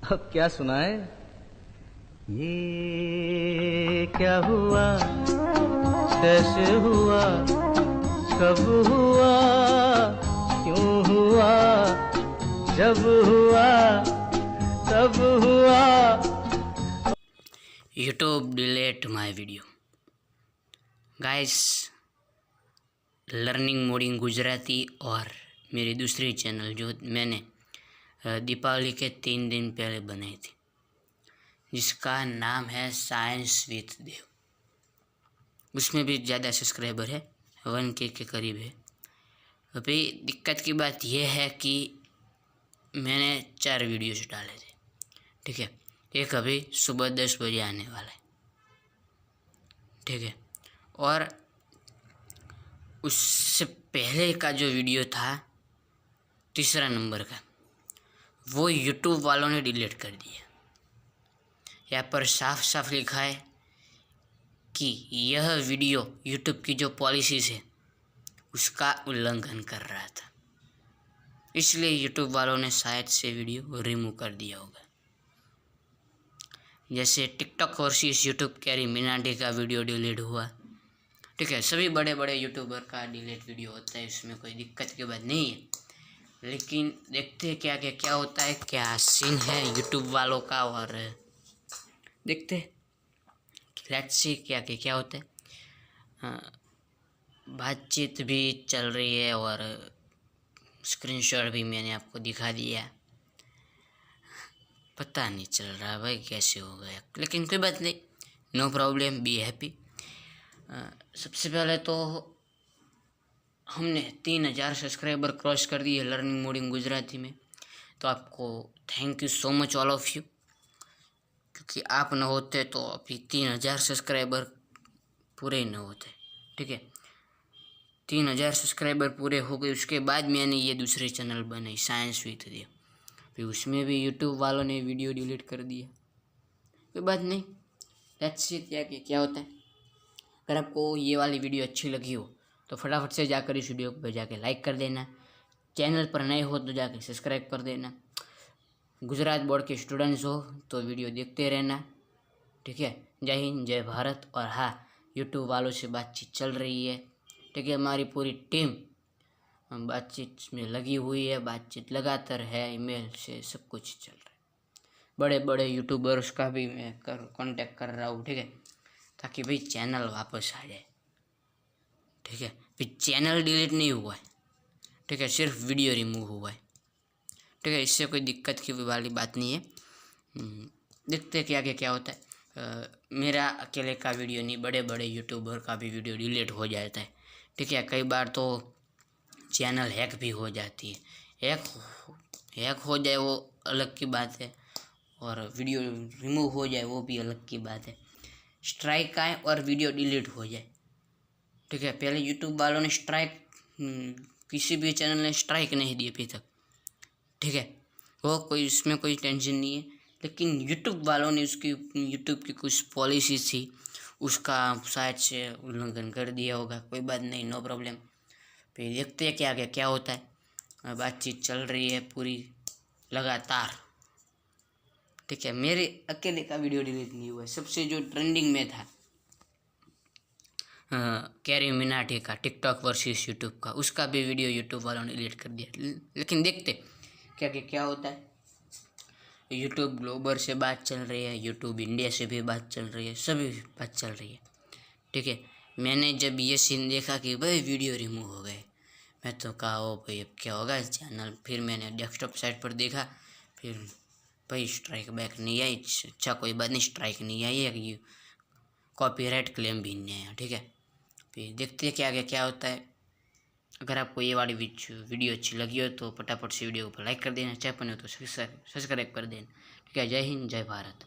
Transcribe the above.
अब क्या सुनाए? ये क्या हुआ, कैसे हुआ, कब हुआ, क्यों हुआ, जब हुआ तब हुआ। YouTube delete my video. Guys, learning modding Gujarati और मेरी दूसरी चैनल जो मैंने दीपावली के 3 दिन पहले बनाई थी, जिसका नाम है साइंस विथ देव। उसमें भी ज़्यादा सब्सक्राइबर है, 1K के करीब है। अभी दिक्कत की बात यह है कि मैंने 4 वीडियोज डाले थे, ठीक है। एक अभी सुबह 10 बजे आने वाला है, ठीक है। और उससे पहले का जो वीडियो था, तीसरा नंबर का, वो यूट्यूब वालों ने डिलीट कर दिया। यहाँ पर साफ साफ लिखा है कि यह वीडियो यूट्यूब की जो पॉलिसीज़ है उसका उल्लंघन कर रहा था, इसलिए यूट्यूब वालों ने शायद से वीडियो रिमूव कर दिया होगा। जैसे TikTok versus YouTube carry Minati का वीडियो डिलीट हुआ, ठीक है। सभी बड़े बड़े यूट्यूबर का डिलीट वीडियो होता है, इसमें कोई दिक्कत की बात नहीं है। लेकिन देखते हैं क्या होता है, क्या सीन है यूट्यूब वालों का, और देखते हैं लेट्स सी क्या होता है। बातचीत भी चल रही है और स्क्रीनशॉट भी मैंने आपको दिखा दिया। पता नहीं चल रहा भाई कैसे हो गया, लेकिन कोई बात नहीं, नो प्रॉब्लम, बी हैप्पी। सबसे पहले तो हमने 3000 सब्सक्राइबर क्रॉस कर दिए लर्निंग मोडिंग गुजराती में, तो आपको thank you so much all of you, क्योंकि आप न होते तो अभी 3000 सब्सक्राइबर पूरे न होते, ठीक है। 3000 सब्सक्राइबर पूरे हो गए, उसके बाद मैंने ये दूसरी चैनल बनाई साइंस विथ देव, फिर उसमें भी यूट्यूब वालों ने वीडियो डिलीट कर दिया। कोई बात नहीं, लेट्स सी क्या होता है। अगर आपको ये वाली वीडियो अच्छी लगी हो तो फटाफट से जाकर इस वीडियो पर जाके लाइक कर देना, चैनल पर नए हो तो जाके सब्सक्राइब कर देना, गुजरात बोर्ड के स्टूडेंट्स हो तो वीडियो देखते रहना, ठीक है। जय हिंद, जय भारत। और हाँ, यूट्यूब वालों से बातचीत चल रही है, ठीक है। हमारी पूरी टीम बातचीत में लगी हुई है, बातचीत लगातार है, ईमेल से सब कुछ चल रहा है। बड़े बड़े यूट्यूबर्स का भी मैं कांटेक्ट कर रहा हूँ, ठीक है, ताकि भाई चैनल वापस आ जाए, ठीक है। फिर चैनल डिलीट नहीं हुआ है, ठीक है, सिर्फ वीडियो रिमूव हुआ है, ठीक है। इससे कोई दिक्कत की वाली बात नहीं है। देखते क्या होता है। मेरा अकेले का वीडियो नहीं, बड़े बड़े यूट्यूबर का भी वीडियो डिलीट हो जाता है, ठीक है। कई बार तो चैनल हैक भी हो जाती है। हैक हो जाए वो अलग की बात है, और वीडियो रिमूव हो जाए वो भी अलग की बात है। स्ट्राइक आए और वीडियो डिलीट हो जाए, ठीक है। पहले यूट्यूब वालों ने स्ट्राइक, किसी भी चैनल ने स्ट्राइक नहीं दी अभी तक, ठीक है। वो कोई इसमें कोई टेंशन नहीं है, लेकिन यूट्यूब वालों ने उसकी, यूट्यूब की कुछ पॉलिसी थी उसका शायद से उल्लंघन कर दिया होगा। कोई बात नहीं, नो प्रॉब्लम। फिर देखते हैं क्या होता है। बातचीत चल रही है पूरी लगातार, ठीक है। मेरे अकेले का वीडियो डिलीट नहीं हुआ है। सबसे जो ट्रेंडिंग में था कैरी मिनाटी का टिकटॉक वर्सेस यूट्यूब का, उसका भी वीडियो यूट्यूब वालों ने डिलीट कर दिया। लेकिन देखते क्या होता है। यूट्यूब ग्लोबल से बात चल रही है, यूट्यूब इंडिया से भी बात चल रही है, सभी बात चल रही है, ठीक है। मैंने जब ये सीन देखा कि भाई वीडियो रिमूव हो गए, मैं तो कहा ओ भाई अब क्या होगा इस चैनल। फिर मैंने डेस्कटॉप साइट पर देखा, फिर भाई स्ट्राइक बैक नहीं आई। अच्छा कोई बात नहीं, स्ट्राइक नहीं आई है, ये कॉपीराइट क्लेम भी नहीं आया, ठीक है। फिर देखते हैं क्या होता है। अगर आपको ये वाली वीडियो अच्छी लगी हो तो फटाफट से वीडियो को लाइक कर देना, चाहे पने हो तो सब्सक्राइब कर देना, ठीक है। जय हिंद, जय भारत।